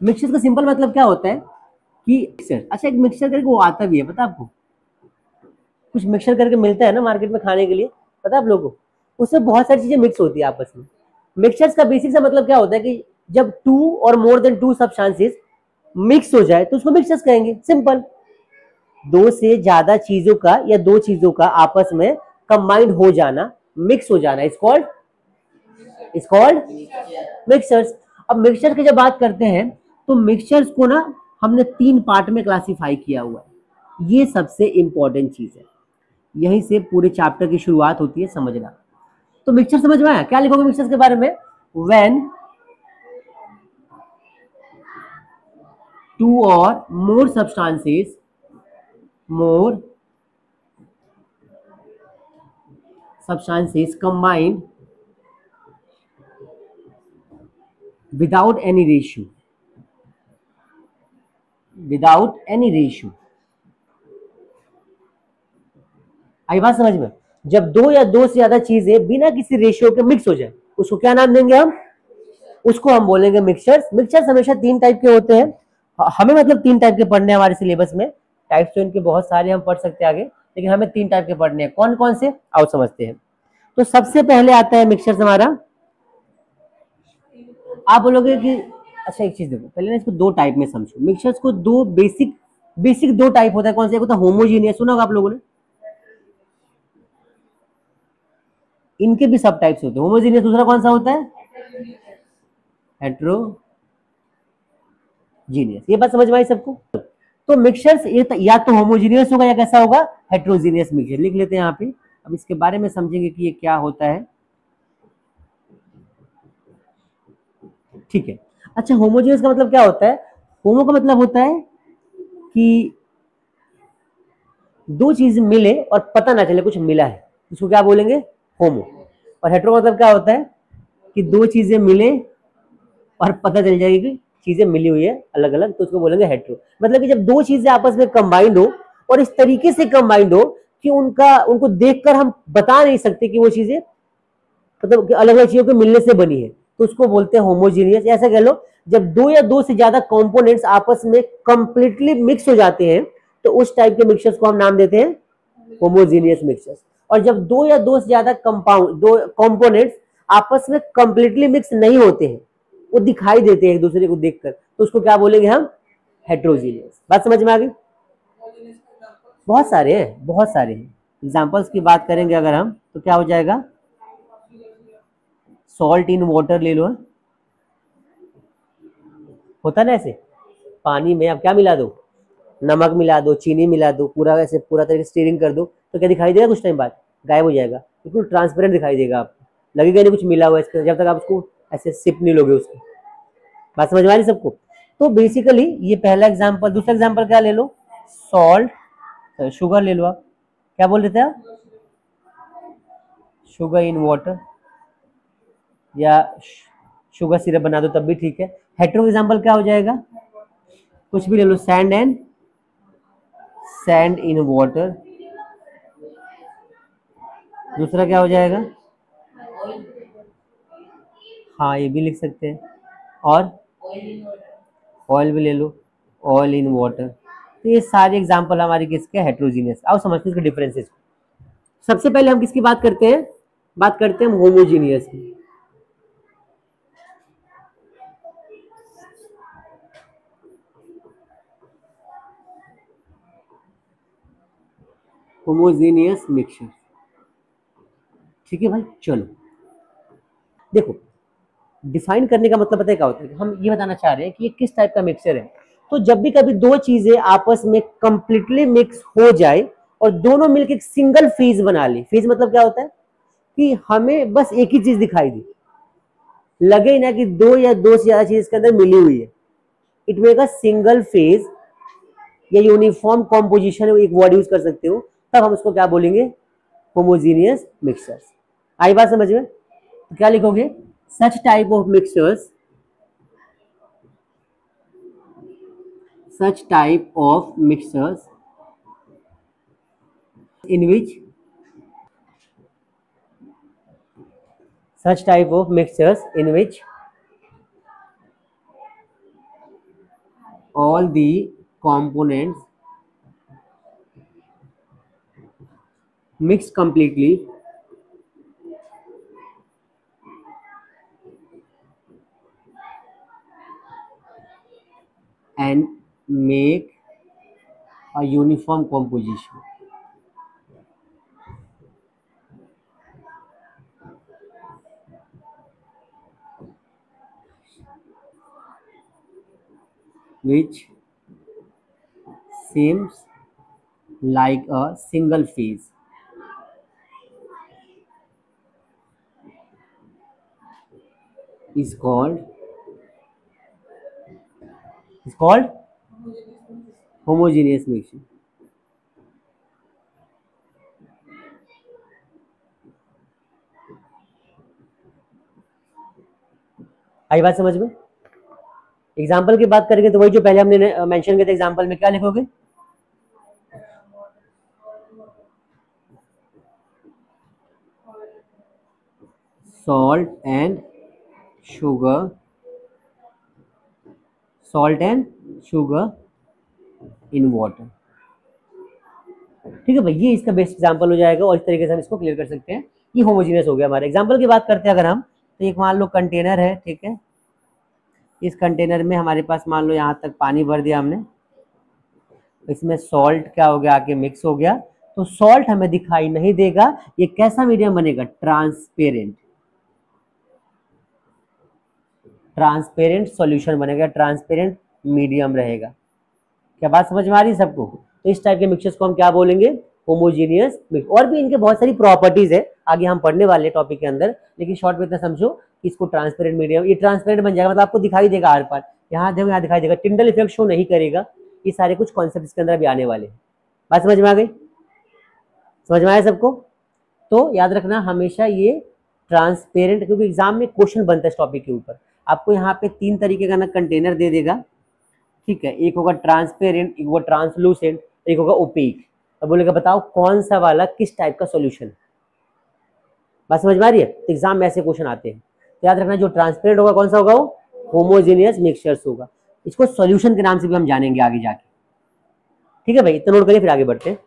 Mixture का simple मतलब क्या होता है कि मिक्सचर, अच्छा एक मिक्सचर करके वो आता भी है, पता है आपको? कुछ मिक्सचर करके मिलता है ना मार्केट में खाने के लिए, पता है आप लोगों को? उसमें बहुत सारी चीजें मिक्स होती है आपस में। मिक्सचर्स का बेसिक सा मतलब क्या होता है कि जब टू और more than to substances mix हो जाए तो उसको मिक्सचर्स कहेंगे, सिंपल। दो से ज्यादा चीजों का या दो चीजों का आपस में कंबाइंड हो जाना, मिक्स हो जाना, इज कॉल्ड मिक्सचर्स। अब मिक्सचर की जब बात करते हैं तो मिक्सचर्स को ना हमने तीन पार्ट में क्लासिफाई किया हुआ है। ये सबसे इंपॉर्टेंट चीज है, यहीं से पूरे चैप्टर की शुरुआत होती है, समझना। तो मिक्सचर समझ में आया? क्या लिखोगे मिक्सचर के बारे में? व्हेन टू और मोर substances combined without any ratio। आई बात समझ में? जब दो या दो से ज्यादा चीजें बिना किसी रेशियो के मिक्स हो जाए उसको क्या नाम देंगे हम? उसको हम बोलेंगे मिक्सचर्स। मिक्सचर्स हमेशा तीन टाइप के होते हैं, हमें मतलब तीन टाइप के पढ़ने हैं हमारे सिलेबस में। टाइप्स तो इनके बहुत सारे हम पढ़ सकते हैं आगे, लेकिन हमें तीन टाइप के पढ़ने हैं। कौन कौन से, आओ समझते हैं। तो सबसे पहले आता है मिक्सचर्स हमारा, आप बोलोगे कि अच्छा एक चीज देखो, पहले ना इसको दो टाइप में समझो। मिक्सचर्स को दो बेसिक बेसिक दो टाइप होता है। कौन सा? एक होता है होमोजीनियस, सुना होगा आप लोगों ने। इनके भी सब टाइप्स होते हैं, होमोजीनियस। दूसरा कौन सा होता है? हेट्रोजीनियस। ये बात समझ में आई सबको? तो मिक्सचर्स या तो होमोजीनियस होगा या कैसा होगा? Heterogeneous mixture. लिख लेते हैं यहाँ पे, अब इसके बारे में समझेंगे कि ये क्या होता है। ठीक है। अच्छा, होमोजीनियस का मतलब क्या होता है? होमो का मतलब होता है कि दो चीज मिले और पता ना चले कुछ मिला है, उसको क्या बोलेंगे? होमो। और हेट्रो मतलब क्या होता है कि दो चीजें मिले और पता चल जाएगी कि चीजें मिली हुई है अलग अलग, तो उसको बोलेंगे हेट्रो। मतलब कि जब दो चीजें आपस में कंबाइंड हो और इस तरीके से कंबाइंड हो कि उनको देखकर हम बता नहीं सकते कि वो चीजें मतलब अलग अलग चीजों के मिलने से बनी है, तो उसको बोलते हैं होमोजीनियस। ऐसा कह लो, जब दो या दो से ज्यादा कंपोनेंट्स आपस में कंप्लीटली मिक्स हो जाते हैं तो उस टाइप के मिक्सचर्स को हम नाम देते हैं होमोजीनियस मिक्सचर्स। और जब दो या दो से ज्यादा कंपाउंड दो कंपोनेंट्स आपस में कंप्लीटली मिक्स नहीं होते हैं, वो दिखाई देते हैं एक दूसरे को देखकर, तो उसको क्या बोलेंगे हम? हेट्रोजीनियस। बात समझ में आ गई? बहुत सारे हैं, बहुत सारे हैं। एग्जाम्पल्स की बात करेंगे अगर हम तो क्या हो जाएगा? सॉल्ट इन वाटर ले लो, होता ना ऐसे। पानी में आप क्या मिला दो? नमक मिला दो, चीनी मिला दो, पूरा वैसे पूरा तरीके से स्टीरिंग कर दो, तो क्या दिखाई देगा? कुछ टाइम बाद गायब हो जाएगा, बिल्कुल ट्रांसपेरेंट दिखाई देगा आपको, लगेगा नहीं कुछ मिला हुआ है इसके, जब तक आप उसको ऐसे सिप नहीं लोगे उसको। बात समझ में आ रही सबको? तो बेसिकली ये पहला एग्जाम्पल। दूसरा एग्जाम्पल क्या ले लो? सॉल्ट, शुगर ले लो आप। क्या बोल रहे थे आप? शुगर इन वाटर, या शुगर सिरप बना दो तब भी ठीक है। हेट्रो एग्जाम्पल क्या हो जाएगा? कुछ भी ले लो, सैंड इन वाटर। दूसरा क्या हो जाएगा? हाँ ये भी लिख सकते हैं। और ऑयल भी ले लो, ऑयल इन वाटर। तो ये सारे एग्जाम्पल हमारे किसके? हेट्रोजीनियस। आओ समझते हैं इसके डिफरेंसेस। सबसे पहले हम किसकी बात करते हैं? बात करते हैं होमोजीनियस की। Homogeneous mixture. ठीक है भाई, चलो देखो, डिफाइन करने का मतलब पता है क्या होता है? हम ये बताना चाह रहे हैं कि ये किस टाइप का मिक्सचर है। तो जब भी कभी दो चीजें आपस में कंप्लीटली मिक्स हो जाए और दोनों मिलकर एक सिंगल फेज बना ले। फेज मतलब क्या होता है कि हमें बस एक ही चीज दिखाई दी, लगे ही ना कि दो या दो से ज्यादा चीज इसके अंदर मिली हुई है, it make a single phase या यूनिफॉर्म कॉम्पोजिशन, एक वर्ड यूज कर सकते हो, तब हम उसको क्या बोलेंगे? Homogeneous mixtures. आई बात समझ में? तो क्या लिखोगे? Such type of mixtures, such type of mixtures in which such type of mixtures in which all the components mixed completely and make a uniform composition. Which seems like a single phase is called homogeneous mixture. आई बात समझ में? Example की बात करेंगे तो वही जो पहले हमने मेंशन किया था, एग्जाम्पल में क्या लिखोगे? salt and sugar in water. ठीक है भाई, ये इसका बेस्ट एग्जांपल हो जाएगा और इस तरीके से हम इसको क्लियर कर सकते हैं। ये होमोजेनियस हो गया हमारा। एग्जांपल की बात करते हैं अगर हम, तो एक मान लो कंटेनर है, ठीक है, इस कंटेनर में हमारे पास मान लो यहाँ तक पानी भर दिया हमने, इसमें सॉल्ट क्या हो गया, आके मिक्स हो गया, तो सॉल्ट हमें दिखाई नहीं देगा। ये कैसा मीडियम बनेगा? ट्रांसपेरेंट सॉल्यूशन बनेगा, ट्रांसपेरेंट मीडियम रहेगा। क्या बात समझ में आ रही है सबको? तो इस टाइप के मिक्सचर्स को हम क्या बोलेंगे? Homogeneous mix. और भी इनके बहुत सारी प्रॉपर्टीज है, आगे हम पढ़ने वाले टॉपिक के अंदर, लेकिन शॉर्ट में इतना समझो कि इसको ट्रांसपेरेंट मीडियम, ये ट्रांसपेरेंट बन जाएगा, मतलब आपको दिखाई देगा आर पार, यहाँ दिखाई देगा, टिंडल इफेक्ट शो नहीं करेगा। ये सारे कुछ कॉन्सेप्ट इसके अंदर भी आने वाले हैं। बात समझ में आ गई? समझ में आया सबको? तो याद रखना हमेशा ये ट्रांसपेरेंट, क्योंकि एग्जाम में क्वेश्चन बनता है इस टॉपिक के ऊपर। आपको यहाँ पे 3 तरीके का ना कंटेनर दे देगा, ठीक है, एक होगा ट्रांसपेरेंट, एक होगा ट्रांसलूसेंट, एक होगा ओपेक। अब बोलेगा बताओ कौन सा वाला किस टाइप का सॉल्यूशन। बात समझ में आ रही है? तो एग्जाम में ऐसे क्वेश्चन आते हैं, तो याद रखना जो ट्रांसपेरेंट होगा कौन सा होगा? वो होमोजेनियस मिक्सचर्स होगा। इसको सॉल्यूशन के नाम से भी हम जानेंगे आगे जाके। ठीक है भाई, इतना नोट करिए, फिर आगे बढ़ते हैं।